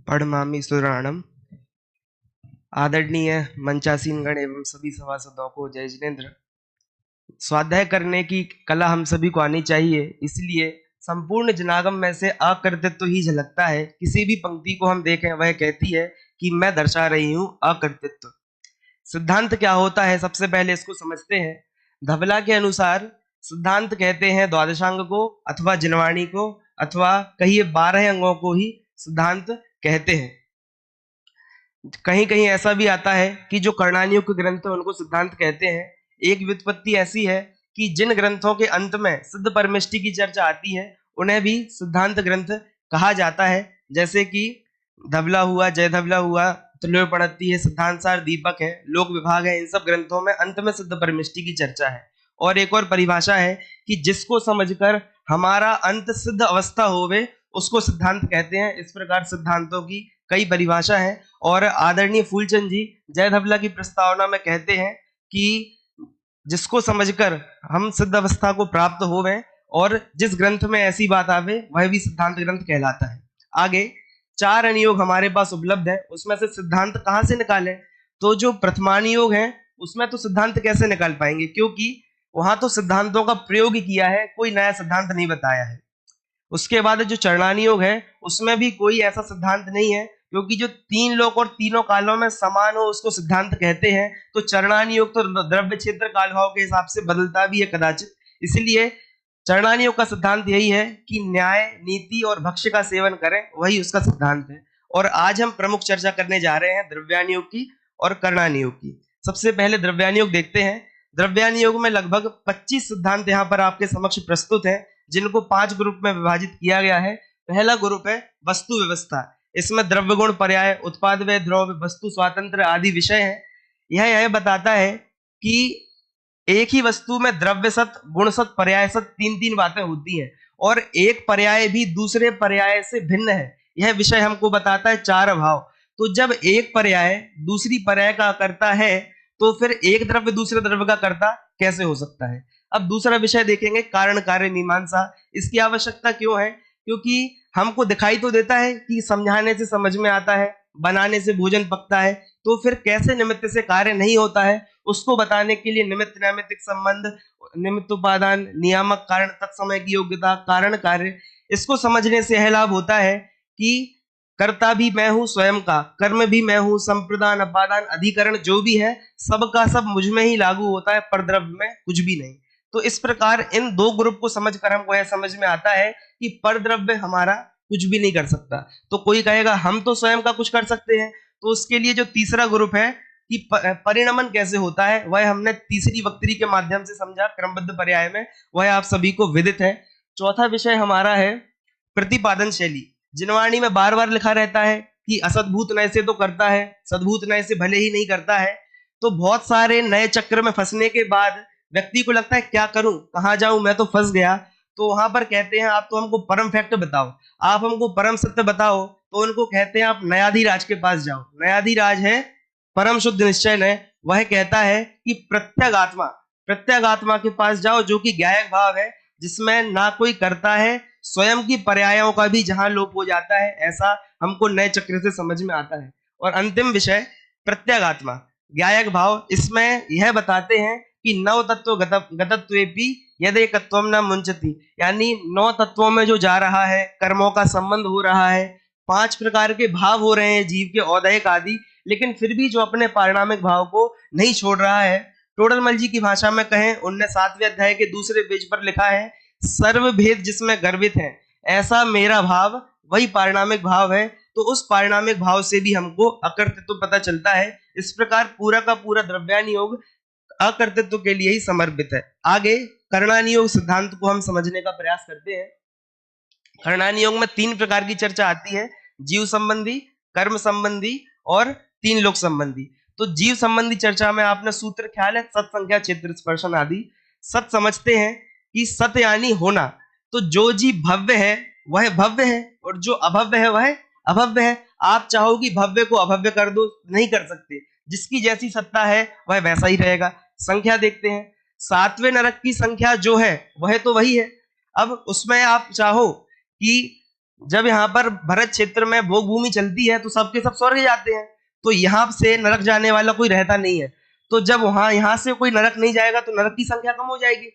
पढ़मामि सुराणम। आदरणीय मंचासीनगण एवं सभी सभासदों को जय जिनेन्द्र। स्वाध्याय करने की कला हम सभी को आनी चाहिए, इसलिए संपूर्ण जनागम में से अकर्तृत्व ही झलकता है। किसी भी पंक्ति को हम देखें, वह कहती है कि मैं दर्शा रही हूं अकर्तृत्व। सिद्धांत क्या होता है, सबसे पहले इसको समझते हैं। धवला के अनुसार सिद्धांत कहते हैं द्वादशांग को अथवा जिनवाणी को अथवा कहिए 12 अंगों को ही सिद्धांत कहते हैं। कहीं कहीं ऐसा भी आता है कि जो कर्णानियों के ग्रंथ है उनको सिद्धांत कहते हैं। एक व्युत्पत्ति ऐसी है कि जिन ग्रंथों के अंत में सिद्ध परमेष्टि की चर्चा आती है उन्हें भी सिद्धांत ग्रंथ कहा जाता है। जैसे कि धवला हुआ, जय धवला हुआ, तुल्योपनिषद है, सिद्धांतसार, दीपक है, लोक विभाग है। इन सब ग्रंथों में अंत में सिद्ध परमेष्टि की चर्चा है। और एक और परिभाषा है कि जिसको समझकर हमारा अंत सिद्ध अवस्था होवे उसको सिद्धांत कहते हैं। इस प्रकार सिद्धांतों की कई परिभाषा है। और आदरणीय फूलचंद जी जय धवला की प्रस्तावना में कहते हैं कि जिसको समझकर हम सिद्ध अवस्था को प्राप्त होवे और जिस ग्रंथ में ऐसी बात आवे वह भी सिद्धांत ग्रंथ कहलाता है। आगे 4 अनुयोग हमारे पास उपलब्ध है, उसमें से सिद्धांत कहां से निकालें? तो जो प्रथमानुयोग है उसमें तो सिद्धांत कैसे निकाल पाएंगे, क्योंकि वहां तो सिद्धांतों का प्रयोग ही किया है, कोई नया सिद्धांत नहीं बताया है। उसके बाद जो चरणानुयोग है उसमें भी कोई ऐसा सिद्धांत नहीं है, क्योंकि जो 3 लोक और तीनों कालों में समान हो उसको सिद्धांत कहते हैं। तो चरणानुयोग तो द्रव्य क्षेत्र काल भाव के हिसाब से बदलता भी है कदाचित, इसलिए चरणानुयोग का सिद्धांत यही है कि न्याय, नीति और भक्ष्य का सेवन करें, वही उसका सिद्धांत है। और आज हम प्रमुख चर्चा करने जा रहे हैं द्रव्यानुयोग की और कर्णानुयोग की। सबसे पहले द्रव्यानुयोग देखते हैं। द्रव्यानुयोग में लगभग 25 सिद्धांत यहाँ पर आपके समक्ष प्रस्तुत है, जिनको 5 ग्रुप में विभाजित किया गया है। पहला ग्रुप है वस्तु व्यवस्था। इसमें द्रव्य गुण पर्याय, उत्पाद व द्रव्य, वस्तु स्वातंत्र आदि विषय है। यह बताता है कि एक ही वस्तु में द्रव्य सत, गुण सत, पर्याय सत 3 बातें होती हैं और एक पर्याय भी दूसरे पर्याय से भिन्न है। यह विषय हमको बताता है 4 अभाव। तो जब एक पर्याय दूसरी पर्याय का करता है तो फिर एक द्रव्य दूसरे द्रव्य का कर्ता कैसे हो सकता है। अब दूसरा विषय देखेंगे कारण कार्य मीमांसा। इसकी आवश्यकता क्यों है? क्योंकि हमको दिखाई तो देता है कि समझाने से समझ में आता है, बनाने से भोजन पकता है, तो फिर कैसे निमित्त से कार्य नहीं होता है उसको बताने के लिए निमित्त नैमित्तिक संबंध, निमित्त उपादान, नियामक कारण, तत्समय की योग्यता, कारण कार्य, इसको समझने से यह लाभ होता है कि कर्ता भी मैं हूं स्वयं का, कर्म भी मैं हूं, संप्रदान, अपादान, अधिकरण जो भी है सबका सब मुझ में ही लागू होता है, परद्रव्य में कुछ भी नहीं। तो इस प्रकार इन 2 ग्रुप को समझकर हमको यह समझ में आता है कि परद्रव्य हमारा कुछ भी नहीं कर सकता। तो कोई कहेगा हम तो स्वयं का कुछ कर सकते हैं, तो उसके लिए जो तीसरा ग्रुप है कि परिणमन कैसे होता है वह हमने तीसरी वक्तरी के माध्यम से समझा क्रमबद्ध पर्याय में, वह आप सभी को विदित है। चौथा विषय हमारा है प्रतिपादन शैली। जिनवाणी में बार बार लिखा रहता है कि असद्भूत नय से तो करता है, सद्भूत नय से भले ही नहीं करता है। तो बहुत सारे नए चक्र में फंसने के बाद व्यक्ति को लगता है क्या करूं, कहां जाऊं, मैं तो फंस गया। तो वहां पर कहते हैं आप तो हमको परम फैक्ट बताओ, आप हमको परम सत्य बताओ। तो उनको कहते हैं आप न्यायाधीराज के पास जाओ। न्यायाधीराज है परम शुद्ध निश्चय है, वह कहता है कि प्रत्यगात्मा के पास जाओ जो कि ज्ञायक भाव है, जिसमें ना कोई करता है, स्वयं की पर्यायों का भी जहां लोप हो जाता है, ऐसा हमको नए चक्र से समझ में आता है। और अंतिम विषय प्रत्यगात्मा, ज्ञायक भाव। इसमें यह बताते हैं कि 9 तत्व गतत्वेपि यदेकत्वम न मुंचति, यानी 9 तत्वों में जो जा रहा है, कर्मों का संबंध हो रहा है, 5 प्रकार के भाव हो रहे हैं जीव के औदयिक आदि, लेकिन फिर भी जो अपने पारिणामिक भाव को नहीं छोड़ रहा है। टोडरमल जी की भाषा में कहें, उनने 7वें अध्याय के दूसरे पेज पर लिखा है सर्व भेद जिसमें गर्वित है, ऐसा मेरा भाव वही पारिणामिक भाव है। तो उस पारिणामिक भाव से भी हमको अकर्तृत्व पता चलता है। इस प्रकार पूरा का पूरा द्रव्यानुयोग अकर्तृत्व के लिए ही समर्पित है। आगे कर्णानुयोग सिद्धांत को हम समझने का प्रयास करते हैं। कर्णानुयोग में 3 प्रकार की चर्चा आती है, जीव संबंधी, कर्म संबंधी और 3 लोक संबंधी। तो जीव संबंधी चर्चा में आपने सूत्र ख्याल है सत, संख्या, क्षेत्र, स्पर्शन आदि। सत समझते हैं कि सत यानी होना। तो जो जीव भव्य है वह भव्य है और जो अभव्य है वह अभव्य है। आप चाहो कि भव्य को अभव्य कर दो, नहीं कर सकते। जिसकी जैसी सत्ता है वह वैसा ही रहेगा। संख्या देखते हैं, 7वें नरक की संख्या जो है वह तो वही है। अब उसमें आप चाहो कि जब यहाँ पर भरत क्षेत्र में भोग भूमि चलती है तो सबके सब स्वर्ग जाते हैं, तो यहाँ से नरक जाने वाला कोई रहता नहीं है। तो जब वहां यहाँ से कोई नरक नहीं जाएगा तो नरक की संख्या कम हो जाएगी।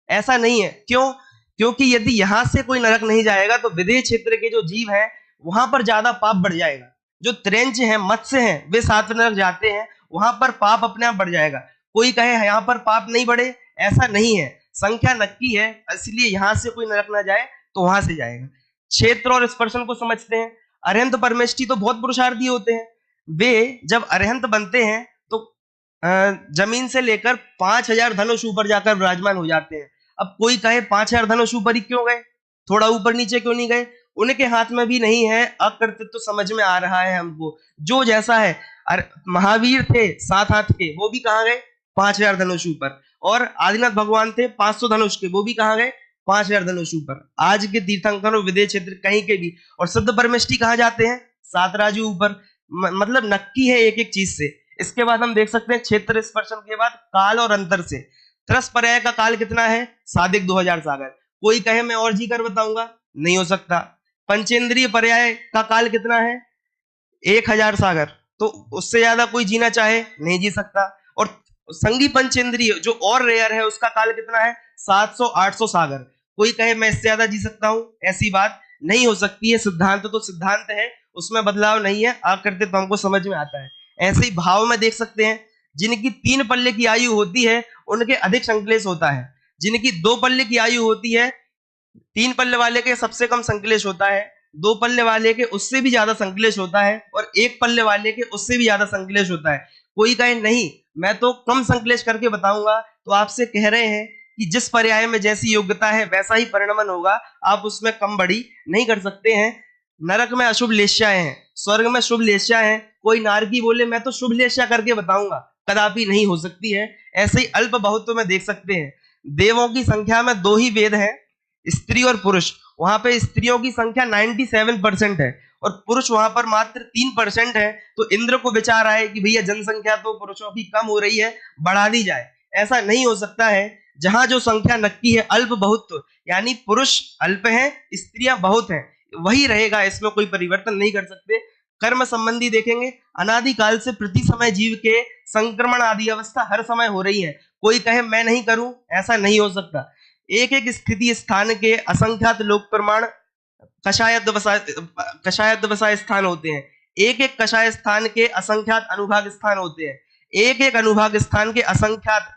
ऐसा नहीं है, क्यों? क्योंकि यदि यहाँ से कोई नरक नहीं जाएगा तो विदेह क्षेत्र के जो जीव हैं वहां पर ज्यादा पाप बढ़ जाएगा। जो त्रेंच हैं, मत्स्य हैं, वे सातवें नरक जाते हैं, वहां पर पाप अपने आप बढ़ जाएगा। कोई कहे यहाँ पर पाप नहीं बढ़े, ऐसा नहीं है, संख्या नक्की है, इसलिए यहाँ से कोई नरक ना जाए तो वहां से जाएगा। क्षेत्र और स्पर्शन को समझते हैं। अरहंत परमेष्ठी तो बहुत पुरुषार्थी होते हैं। वे जब अरहंत बनते हैं तो जमीन से लेकर 5,000 धनुष ऊपर जाकर विराजमान हो जाते हैं। अब कोई कहे 5,000 धनुष ऊपर ही क्यों गए, थोड़ा ऊपर नीचे क्यों नहीं गए? उनके हाथ में भी नहीं है, अकृतित्व तो समझ में आ रहा है हमको, जो जैसा है। महावीर थे 7 हाथ के, वो भी कहाँ गए? 5,000 धनुष ऊपर। और आदिनाथ भगवान थे 500 धनुष के, वो भी कहाँ गए? 5,000 धनुष ऊपर। आज के तीर्थंकरों विदेह क्षेत्र कहीं के भी। और सिद्ध परमेष्ठी कहाँ जाते हैं? 7 राजू ऊपर। मतलब नक्की है एक एक चीज से। इसके बाद हम देख सकते हैं क्षेत्र स्पर्शन के बाद काल और अंतर से। त्रस पर्याय का काल कितना है? सादिक 2000 सागर। कोई कहे मैं और जी कर बताऊंगा, नहीं हो सकता। पंचेंद्रिय पर्याय का काल कितना है? 1000 सागर। तो उससे ज्यादा कोई जीना चाहे नहीं जी सकता। और संगी पंचेंद्रिय जो और रेयर है उसका काल कितना है? 700-800 सागर। कोई कहे मैं इससे ज्यादा जी सकता हूं, ऐसी बात नहीं हो सकती है। सिद्धांत तो सिद्धांत है, उसमें बदलाव नहीं है, आकृतित्व हमको समझ में आता है। ऐसे ही भाव में देख सकते हैं, जिनकी 3 पल्ले की आयु होती है उनके अधिक संक्लेश होता है। जिनकी 2 पल्ले की आयु होती है, 3 पल्ले वाले के सबसे कम संक्लेश होता है, 2 पल्ले वाले के उससे भी ज्यादा संक्लेश होता है, और 1 पल्ले वाले के उससे भी ज्यादा संक्लेश होता है। कोई कहे नहीं मैं तो कम संक्लेश करके बताऊंगा, तो आपसे कह रहे हैं कि जिस पर्याय में जैसी योग्यता है वैसा ही परिणमन होगा, आप उसमें कम बड़ी नहीं कर सकते हैं। नरक में अशुभ लेश्याएं हैं, स्वर्ग में शुभ लेश्या हैं। कोई नारकी बोले मैं तो शुभ लेश्या करके बताऊंगा, कदापि नहीं हो सकती है। ऐसे ही अल्प बहुत्व में देख सकते हैं, देवों की संख्या में 2 ही वेद हैं, स्त्री और पुरुष। वहां पे स्त्रियों की संख्या 97% है और पुरुष वहां पर मात्र 3% है। तो इंद्र को विचार आए कि भैया जनसंख्या तो पुरुषों की कम हो रही है, बढ़ा दी जाए। ऐसा नहीं हो सकता है। जहां जो संख्या नक्की है अल्प बहुत्व, यानी पुरुष अल्प हैं, स्त्रियां बहुत हैं, वही रहेगा, इसमें कोई परिवर्तन नहीं कर सकते। कर्म संबंधी देखेंगे, अनादिकाल से प्रति समय जीव के संक्रमण आदि अवस्था हर समय हो रही है। कोई कहे मैं नहीं करूं, ऐसा नहीं हो सकता। एक एक स्थिति स्थान के असंख्यात लोक प्रमाण कषायद्वसाय स्थान होते हैं। एक एक कषाय स्थान के असंख्यात अनुभाग स्थान होते हैं। एक एक अनुभाग स्थान के असंख्यात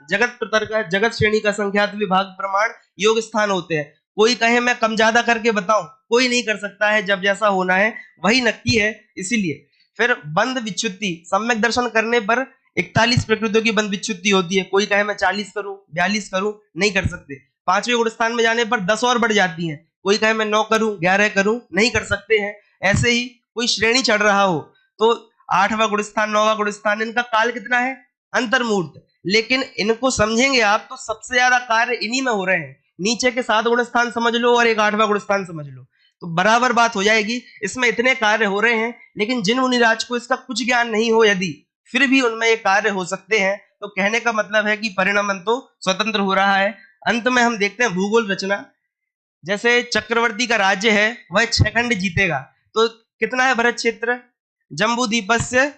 जगत श्रेणी का असंख्यात विभाग प्रमाण योग स्थान होते हैं। कोई कहे मैं कम ज्यादा करके बताऊं, कोई नहीं कर सकता है। जब जैसा होना है वही नक्की है। इसीलिए फिर बंध विच्युति, सम्यक दर्शन करने पर 41 प्रकृतियों की बंध विच्युति होती है। कोई कहे मैं 40 करूं, 42 करूं, नहीं कर सकते। 5वें गुण स्थान में जाने पर 10 और बढ़ जाती हैं। कोई कहे मैं 9 करूं, 11 करूं, नहीं कर सकते हैं। ऐसे ही कोई श्रेणी चढ़ रहा हो तो 8वां गुण स्थान, 9वां गुण स्थान, इनका काल कितना है? अंतर्मूर्त। लेकिन इनको समझेंगे आप तो सबसे ज्यादा कार्य इन्हीं में हो रहे हैं। नीचे के 7 गुण स्थान समझ लो और एक 8वां गुण स्थान समझ लो, तो बराबर बात हो जाएगी। इसमें इतने कार्य हो रहे हैं, लेकिन जिन मुनिराज को इसका कुछ ज्ञान नहीं हो, यदि फिर भी उनमें ये कार्य हो सकते हैं, तो कहने का मतलब है कि परिणमन तो स्वतंत्र हो रहा है। अंत में हम देखते हैं भूगोल रचना। जैसे चक्रवर्ती का राज्य है, वह 6 खंड जीतेगा, तो कितना है भरत क्षेत्र? जम्बू द्वीपस्य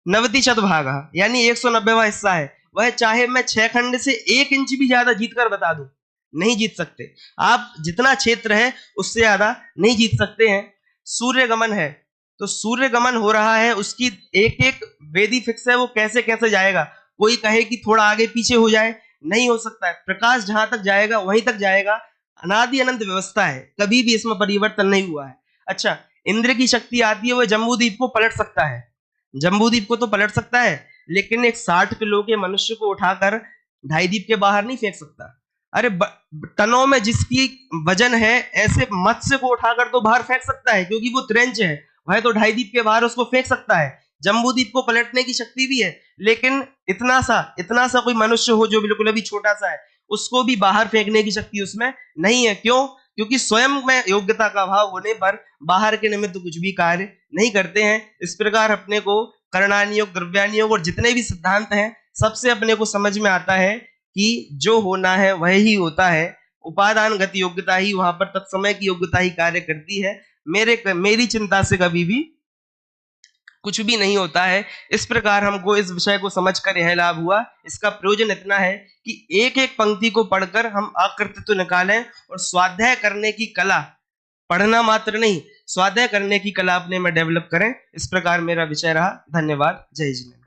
90 भाग, यानी 190वां हिस्सा है। वह चाहे मैं 6 खंड से 1 इंच भी ज्यादा जीत कर बता दूं, नहीं जीत सकते। आप जितना क्षेत्र है उससे ज्यादा नहीं जीत सकते हैं। सूर्य गमन है, तो सूर्य गमन हो रहा है, उसकी एक एक वेदी फिक्स है, वो कैसे कैसे जाएगा। कोई कहे कि थोड़ा आगे पीछे हो जाए, नहीं हो सकता है। प्रकाश जहां तक जाएगा वहीं तक जाएगा। अनादि अनंत व्यवस्था है, कभी भी इसमें परिवर्तन नहीं हुआ है। अच्छा, इंद्र की शक्ति आती है, वह जम्बू द्वीप को पलट सकता है। जम्बू द्वीप को तो पलट सकता है, लेकिन एक 60 किलो के मनुष्य को उठाकर ढाई द्वीप के बाहर नहीं फेंक सकता। अरे टनों में जिसकी वजन है, ऐसे मत्स्य को उठाकर तो बाहर फेंक सकता है, क्योंकि वो त्रेंच है, वह तो ढाई द्वीप के बाहर उसको फेंक सकता है। जम्बू द्वीप को पलटने की शक्ति भी है, लेकिन इतना सा कोई मनुष्य हो जो बिल्कुल अभी छोटा सा है, उसको भी बाहर फेंकने की शक्ति उसमें नहीं है। क्यों? क्योंकि स्वयं में योग्यता का अभाव होने पर बाहर के निमित्त कुछ भी कार्य नहीं करते हैं। इस प्रकार अपने को कर्णानियोग, द्रव्यानियोग और जितने भी सिद्धांत हैं, सबसे अपने को समझ में आता है कि जो होना है वह ही होता है। उपादान गति योग्यता ही वहां पर तत्समय की योग्यता ही कार्य करती है। मेरी चिंता से कभी भी कुछ भी नहीं होता है। इस प्रकार हमको इस विषय को समझकर यह लाभ हुआ। इसका प्रयोजन इतना है कि एक एक पंक्ति को पढ़कर हम आकृतित्व निकालें और स्वाध्याय करने की कला, पढ़ना मात्र नहीं, स्वाध्याय करने की कला अपने में डेवलप करें। इस प्रकार मेरा विषय रहा। धन्यवाद। जय जिनेंद्र।